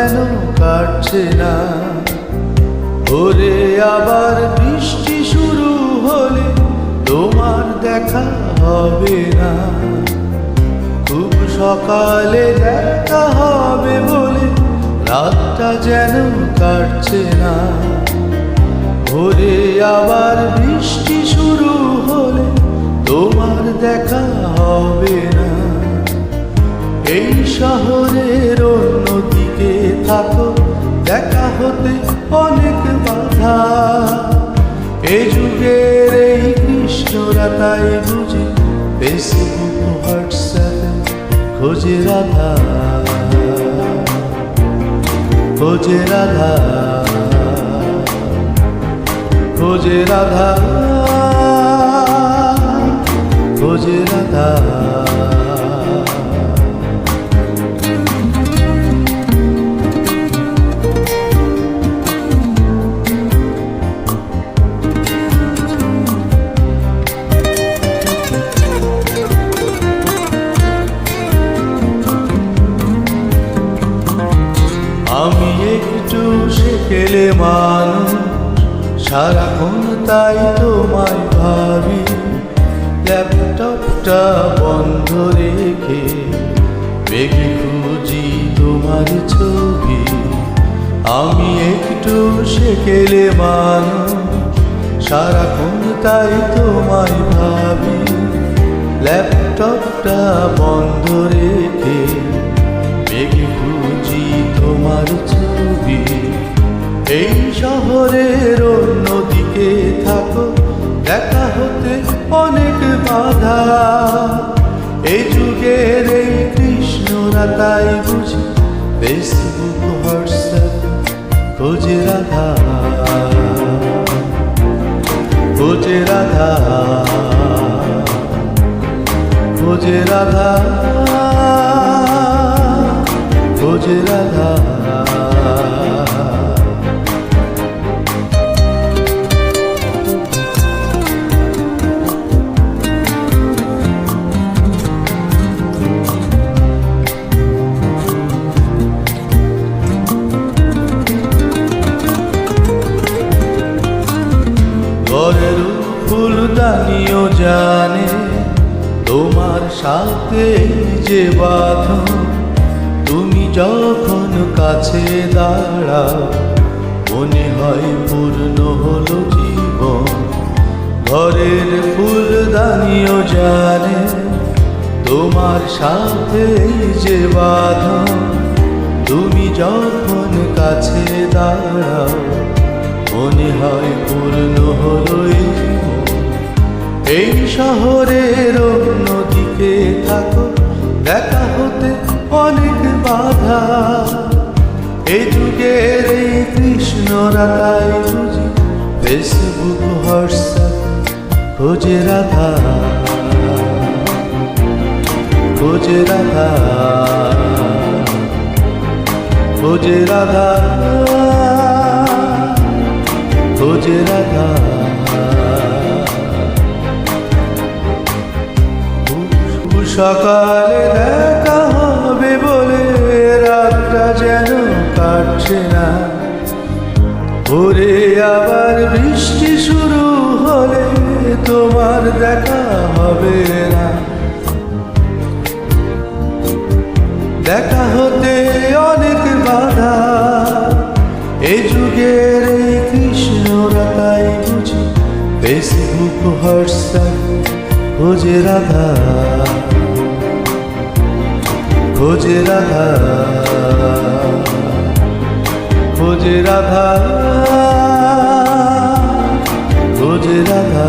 যেন কাটছে না। ওরে আবার বৃষ্টি শুরু হলে তোমার দেখা হবে না। খুব সকালে দেখা হবে বলে রাতটা যেন কাটছে না। ওরে আবার বৃষ্টি শুরু হলে তোমার দেখা হবে না। এই শহরের অন্যদিকে থাকো, দেখা হতে অনেক বাধা। এ যুগের এই কৃষ্ণরা তাই বুঝি ফেসবুক হোয়াটসঅ্যাপে খোঁজে রাধা, খোঁজে রাধা, খোঁজে রাধা, খোঁজে রাধা। আমি একটু সেকেলে মানুষ, সারাক্ষণ তাই তোমায় ভাবি। ল্যাপটপটা বন্ধ রেখে বেগে খুঁজি তোমার ছবি। আমি একটু সেকেলে মানুষ, সারাক্ষণ তাই তোমায় ভাবি। ল্যাপটপটা বন্ধ রেখে বেগে খুঁজি তোমার ছবি। এই শহরের অন্যদিকে থাকো, দেখা হতে অনেক বাধা। এই যুগের এই কৃষ্ণরা তাই বুঝি ফেসবুক হোয়াটসঅ্যাপ খোঁজে রাধা, খোঁজে রাধা, খোঁজে রাধা, খোঁজে রাধা। ঘরের ফুলদানিও জানে তোমার সাথে যে বাঁধন। তুমি যখন কাছে দাঁড়াও মনে হয় পূর্ণ হলো জীবন। ঘরের ফুলদানিও জানে তোমার সাথে যে বাঁধন। তুমি যখন কাছে দাঁড়াও মনে হয় পূর্ণ হলো জীবন। এই শহরের অন্যদিকে থাকো, দেখা হতে অনেক বাধা। এই যুগের এই কৃষ্ণরা তাই বুঝি ফেসবুক হোয়াটসঅ্যাপ খোঁজে রাধা, খোঁজে রাধা, খোঁজে রাধা, খোঁজে রাধা। সকালে দেখা হবে বলে রাতটা যেন কাটছে না। ওরে আবার বৃষ্টি শুরু হলে তোমার দেখা হবে না। দেখা হতে অনেক বাধা। এই যুগের এই কৃষ্ণরা তাই বুঝি ফেসবুক হোয়াটসঅ্যাপ খোঁজে রাধা, খোঁজে রাধা, খোঁজে রাধা, খোঁজে রাধা।